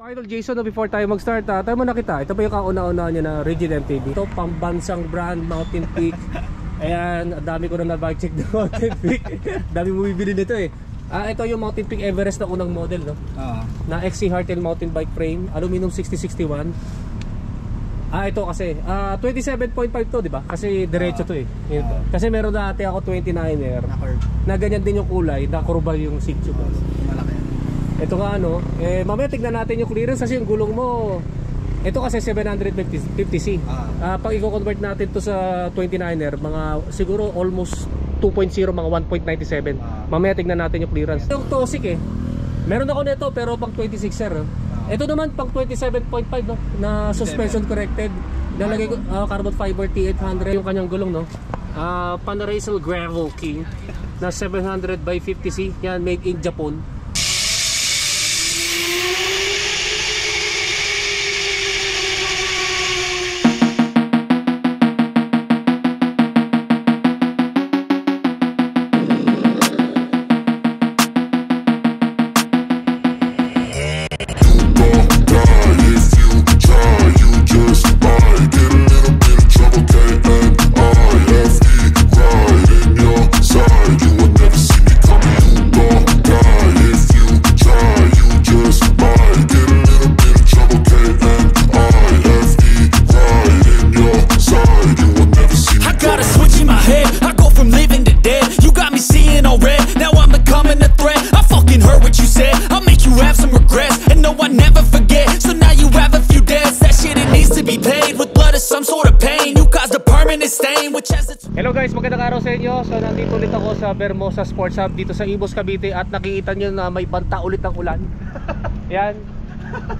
Idol Jason, before tayo mag-start, tayo mo nakita. Ito pa yung kauna-una niya na Rigid MTB. Ito pambansang brand, Mountain Peak. Ayan, dami ko na na-bike check ng Mountain Peak. Dami mo bibili nito eh. Ito yung Mountain Peak Everest na unang model, no? Na XC Hardtail mountain bike frame, aluminum 6061. Ito kasi 27.5 to, di ba? Kasi diretso to eh. Kasi meron dati ako 29er na ganyan din yung kulay, na kurba yung seat tube. Malaki. Ito nga mamaya tignan natin yung clearance kasi yung gulong mo. Ito kasi 750C. Pag i-convert natin to sa 29er, mga siguro almost 2.0, mga 1.97. Mamaya tignan natin yung clearance. Yung Tosik eh. Meron ako nito pero pang 26er. Ito naman pang 27.5 no, na suspension corrected. Nalagay ko carbon fiber T800 yung kanyang gulong no. Panaraisal Gravel King na 700 by 50C. Yan, made in Japan. Hello guys, magandang araw sa inyo. So nandito ulit ako sa Vermosa Sports Hub dito sa Imus, Cavite. At nakikita nyo na may banta ulit ng ulan. Yan.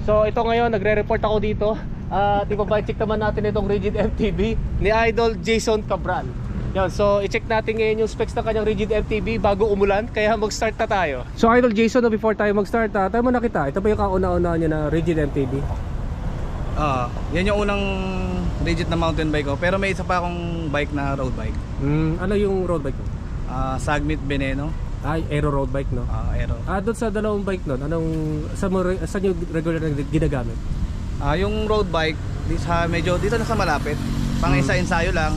So ito ngayon, nagre-report ako dito. Ipa-bike check naman natin itong Rigid MTB ni Idol Jason Cabral. Yan, so i-check natin ngayon yung specs ng kanyang Rigid MTB bago umulan. Kaya mag-start na tayo. So Idol Jason, before tayo mag-start, tayo mo nakita. Ito pa yung kauna-una niya na Rigid MTB. Yan yung unang rigid na mountain bike ko. Pero may isa pa akong bike na road bike. Ano yung road bike mo? Sagmit Veneno. Aero road bike no? Aero. Doon sa dalawang bike nun, saan yung regular na ginagamit? Yung road bike, medyo dito na sa malapit. Pang isa-ensayo lang.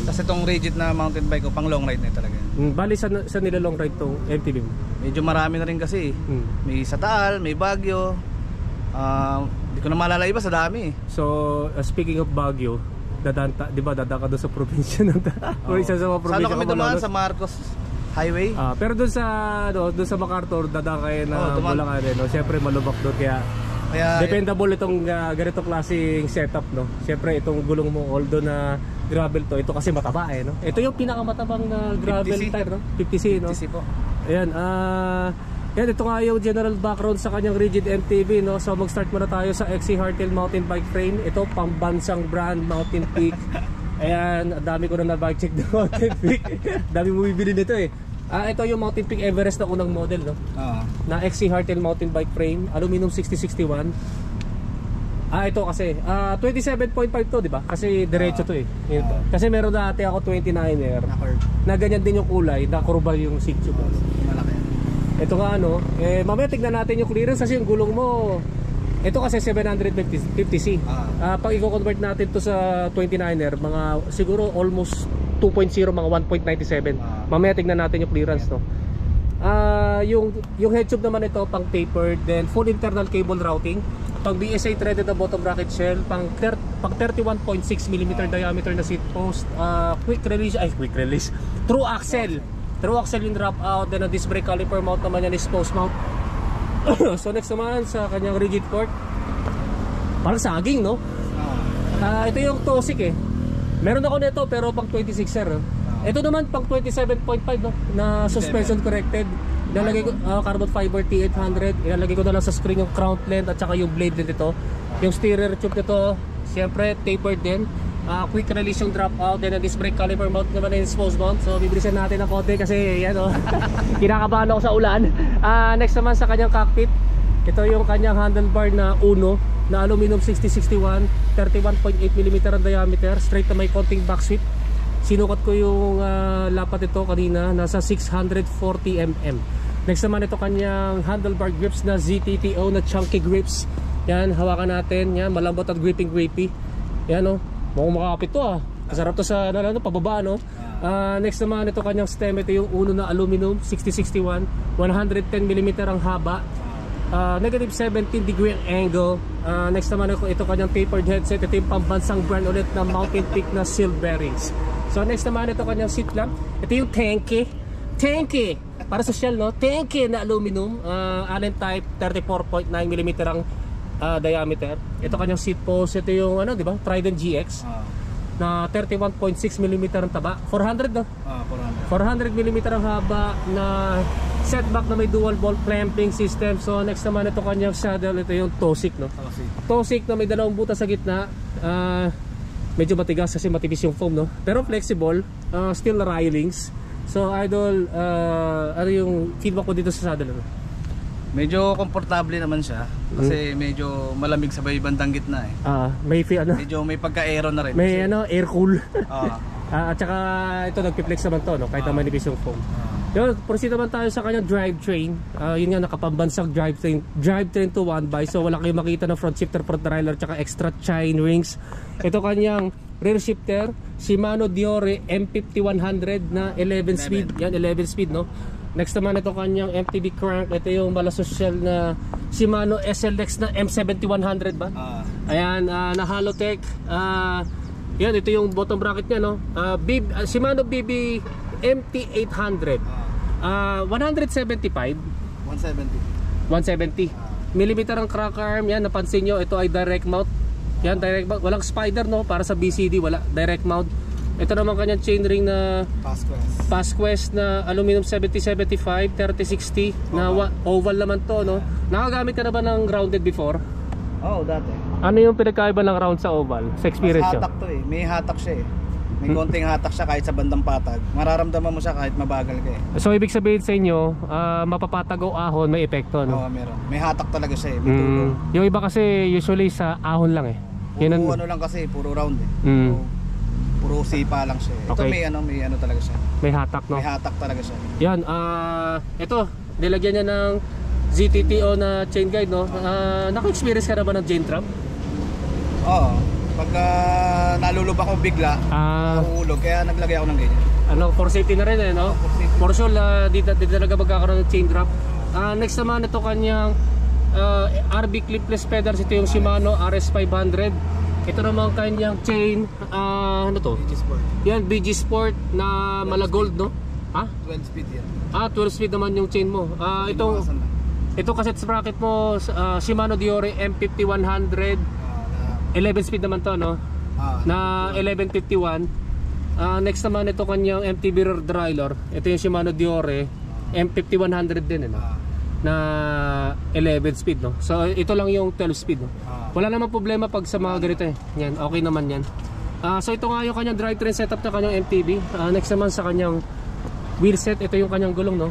Kasi itong rigid na mountain bike ko, pang long ride na talaga. Bali sa nila long ride tong MTB mo? Medyo marami na rin kasi. May sa Taal, may Baguio. Hindi ko na maalala iba, sa dami. So, speaking of Baguio, di ba dadaan ka doon sa probinsya ng isa sa mga probinsya. Saan kami dumaan? Sa Marcos Highway. Pero doon sa MacArthur, dadaan kayo na Bulacan no? Siyempre malubak doon, kaya dependable itong ganitong klaseng setup no. Siyempre itong gulong mo, although na gravel to, ito kasi mataba no. Ito yung pinakamatabang na gravel 50C. tire no, 50C no. 50C po. Ayan, ito nga yung general background sa kanyang Rigid MTB no. So mag-start muna tayo sa XC Hardtail mountain bike frame. Ito pambansang brand, Mountain Peak. Ayan, dami ko na na-bike check ng Mountain Peak. Dami mo bibili nito eh. Ito yung Mountain Peak Everest na unang model no. Na XC Hardtail mountain bike frame, aluminum 6061. Ito kasi 27.5 to, di ba? Kasi diretso to eh. Kasi meron dati ako 29er na ganyan din yung kulay, na kurba yung seat tube. Malaki. Ito nga mamaya tignan natin yung clearance kasi yung gulong mo. Ito kasi 750C. Pag i-convert natin to sa 29er, mga siguro almost 2.0, mga 1.97. Mamaya tignan natin yung clearance no. Yung head tube naman ito pang tapered, then full internal cable routing. Pang BSA threaded na bottom bracket shell, pang 31.6mm diameter na seat post, quick release, through axle yung drop out, then a disc brake caliper mount naman yan is post mount. So next naman sa kanyang rigid fork, parang saging no. Ito yung Tosik eh. Meron ako nito pero pang 26er. Ito naman pang 27.5 no, na suspension corrected. Ilalagay ko carbon fiber T800. Ilalagay ko na lang sa screen yung crown length at saka yung blade length nito. Yung steerer tube nito, siyempre tapered din. Quick release yung drop out, then disc brake caliper mount naman na yung post mount. So bibilisan natin ng konti kasi yan kinakabahan ako sa ulan. Next naman sa kanyang cockpit, ito yung kanyang handlebar na Uno na aluminum 6061, 31.8mm ang diameter, straight na may konting back sweep. Sinukat ko yung lapat ito kanina, nasa 640mm. Next naman ito kanyang handlebar grips na ZTTO na chunky grips. Yan, hawakan natin. Yan, malambot at grippy. Yan, no. Mukhang makakapit to, ah. Masarap to sa pababa, no. Next naman ito kanyang stem. Ito yung uno na aluminum 6061, 110mm ang haba, negative 17 degree ang angle. Next naman ito kanyang tapered headset. Ito yung pambansang brand ulit na Mountain Peak na seal bearings. So next naman ito kanyang seat lamp. Ito yung tanky para sa shell, no. Tanky na aluminum, Allen type, 34.9mm ang diameter. Ito kanyang seat post. Ito yung di ba, Trident GX na 31.6mm ang taba. 400, no? 400mm ang haba na setback na may dual bolt clamping system. So next naman ito kanyang saddle. Ito yung Tosic, no? Tosic na may dalawang butas sa gitna. Medyo matigas kasi matibis yung foam, no? Pero flexible, steel railings. So idol, ano yung feedback ko dito sa saddle, no? Medyo komportable naman siya kasi medyo malamig sa bandang gitna eh. May medyo may pagka-aero na rin. May kasi, air cool. At saka ito nagpi-flex naman to, no? Kahit na manipis yung foam. Yun, proceed naman tayo sa kanyang drivetrain. Yun nga, nakapambansang drivetrain to 1x. So wala kayong makita ng front shifter, front derailleur, tsaka extra chain rings. Ito kanyang rear shifter, Shimano Diore M5100 na 11 speed. Yan, 11 speed, no? Next naman ito kanyang MTB crank. Ito yung malasosyal na Shimano SLX na M7100 ba? Ayan, na Halotech. Yan, ito yung bottom bracket niya, no? Shimano BB MT800. 170 millimeter ang crank arm. Yan, napansin nyo, ito ay direct mount. Yan, direct mount. Walang spider, no? Para sa BCD, wala. Direct mount. Ito naman kanyang chainring na Pasquest na aluminum 7075 3060 na oval naman to, no? Nakagamit ka na ba ng grounded before? Oo, dati. Ano yung pinagkaiba ng round sa oval sa experience nyo? Hatak to eh. May hatak siya eh. May konting hatak siya kahit sa bandang patag. Mararamdaman mo siya kahit mabagal ka eh. So ibig sabihin sa inyo, mapapatag o ahon may epekto, no? Oo, meron. May hatak talaga siya eh. May tulong. Yung iba kasi usually sa ahon lang eh. Puro ano lang kasi, puro round eh. Puro sipa lang siya. Ito may ano talaga siya. May hatak, no? May hatak talaga siya. Yan, ito, nilagyan niya ng ZTTO na chain guide, no? Naka-experience ka na ba ng chain trap? Oo. Pag nalulubak ako bigla, nahuhulog, kaya naglagay ako ng ganyan. For safety na rin eh, no? For sure, di talaga magkakaroon ng chain drop. Next naman, ito kanyang RB clipless pedals. Ito yung Shimano RS500. Ito naman kanyang chain, ano to? BG Sport. Yan, BG Sport na mala gold, no? 12 speed yan. 12 speed naman yung chain mo. Ito cassette sprocket mo, Shimano Diore M5100. 11 speed naman to, no? Na 1151. Next naman ito kanyang MTB rear derailleur. Ito yung Shimano Diore M5100 din, no? Na 11 speed, no? So ito lang yung 12 speed, no? Wala namang problema pag sa mga ganito eh. Yan, okay naman yan. So ito nga yung kanyang drivetrain setup na kanyang MTB. Next naman sa kanyang wheel set, ito yung kanyang gulong, no?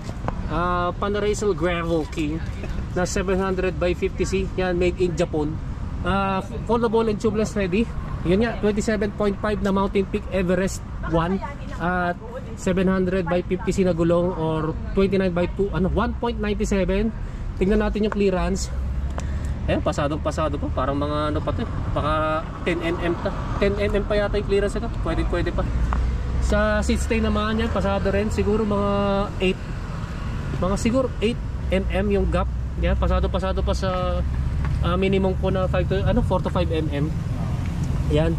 Panaracer Gravel King na 700 by 50C. Yan, made in Japan. Foldable and tubeless ready. Yun nga, 27.5 na Mountain Peak Everest 1 at 700 by 50C na gulong or 29 by 2, 1.97. Tingnan natin yung clearance. Pasado pa, parang mga ano pa to, baka 10mm ta. 10mm pa yata yung clearance ito. Pwede pa. Sa seat stay naman yan, pasado rin, siguro mga 8mm yung gap. Yan, pasado pa sa minimum ko na 4 to 5mm. Yan.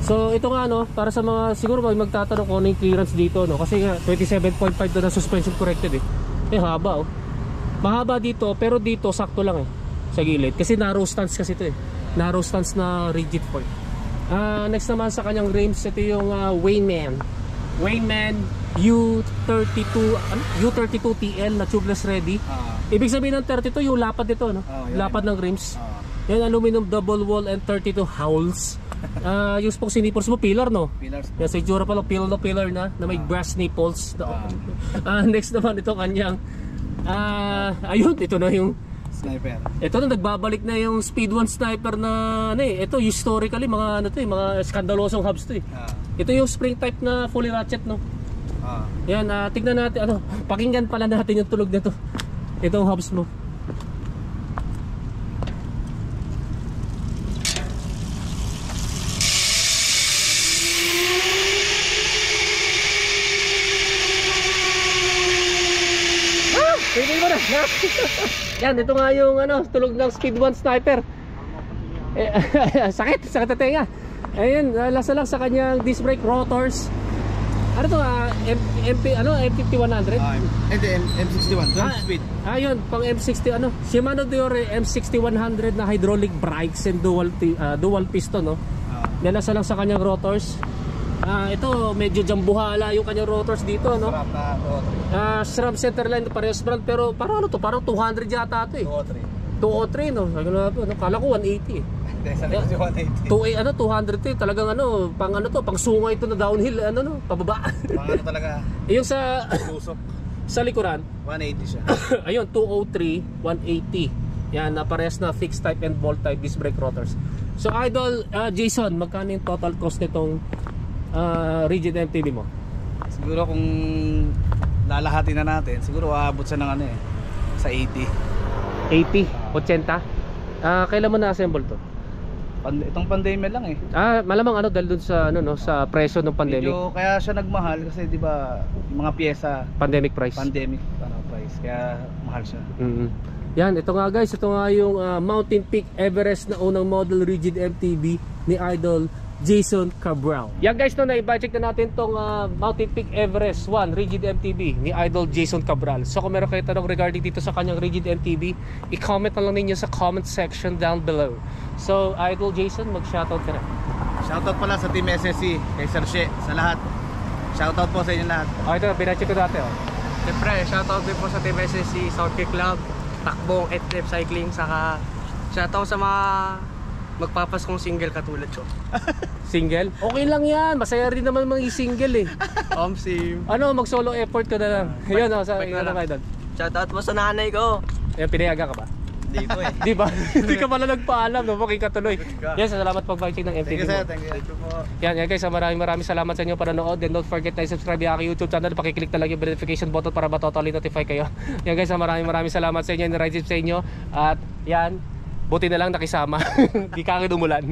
So ito nga, no, para sa mga siguro magtatanong kung ano yung clearance dito, no, kasi nga 27.5 doon na suspension corrected eh. Haba, oh. Mahaba dito, pero dito sakto lang eh sa gilid kasi narrow stance kasi ito eh. Narrow stance na rigid fork. Next naman sa kanyang rims, ito yung Wayman U32 TL na tubeless ready. Ibig sabihin ng 32 yung lapad nito, no? Lapad ng rims. Yan, aluminum double wall and 32 howls. Yung pong sinipors mo, pillar, no? Pillars. Yan, sa itsura pala, pillar na may brass nipples. Next naman ito kanyang ayun, ito na yung sniper. Ito na, nagbabalik na yung Speed 1 sniper na ito historically mga mga skandalosong hubs to eh. Ito yung spring type na fully ratchet, no? Yan, tignan natin, pakinggan pala natin yung tulog nito. Itong hubs mo. Yan, ito nga yung ano, tulog ng Speed 1 Sniper. Sakit na tenga. Ayun, lasa lang sa kanyang disc brake rotors. Ano to, M5100? Hindi, M61, 12 speed. Ayun, pang M60, ano, Shimano Deore M6100 na hydraulic brakes and dual piston, no? Nalasa lang sa kanyang rotors. Ito, medyo jambuhala yung kanyang rotors dito, no? Sarap na 203. SRAM centerline, parehas brand, pero parang ano to, parang 200 yata ito eh. 203, no? Kala ko 180 eh. Hindi, sa next 180. 200 to eh. Talagang ano, pang ano to, pang sungay to na downhill, ano no, pababa. Pang ano talaga, Yung sa tusok. sa likuran, 180 siya. ayun, 203, 180. Yan, na parehas na fixed type and bolt type disc brake rotors. So Idol, Jason, magkano yung total cost nitong rigid MTB mo? Siguro kung lalahati na natin, siguro aabot siya ng ano eh, sa 80. 80, 80. Kailan mo na-assemble to? Itong pandemya lang eh. Malamang ano dahil dun sa ano no, sa presyo ng pandemic. Medyo kaya siya nagmahal kasi 'di ba, yung mga piyesa Pandemic price. pandemic price, kaya mahal siya. Yan, ito nga guys, ito nga yung Mountain Peak Everest na unang model rigid MTB ni Idol Jason Cabral. Yan guys, no, na-i-check na natin tong Mountain Peak Everest 1 rigid MTB ni Idol Jason Cabral. So kung meron kayo tanong regarding dito sa kanyang rigid MTB, i-comment na lang ninyo sa comment section down below. So Idol Jason, mag-shoutout ka na. Shoutout pala sa Team SSC, kay Sir She, sa lahat. Shoutout po sa inyo lahat. Ito, binacheck ko dati. Siyempre, shoutout din po sa Team SSC, Southgate Club, Takbong, FF Cycling, saka shoutout sa mga magpapaskong single katulad ko. Single? Okay lang yan, masaya rin naman mga single eh. Sim. Ano, mag-solo effort ka na lang. Yun, sa bike yun na lang. Idol. Shoutout po sa nanay ko. Pinayaga ka ba? Hindi po eh. Di ba? Hindi ka pala nagpaalam, no? Makikatuloy. Yes, salamat pag-check ng MTV Thank you sir, mo. thank you po. Yan guys, maraming salamat sa inyo para nood. And don't forget na subscribe yung aking YouTube channel. Pakiclick na lang yung verification button para totally notify kayo. Yan guys, maraming salamat sa inyo and ride sa inyo. At yan, buti na lang nakisama. Di kagad umulan.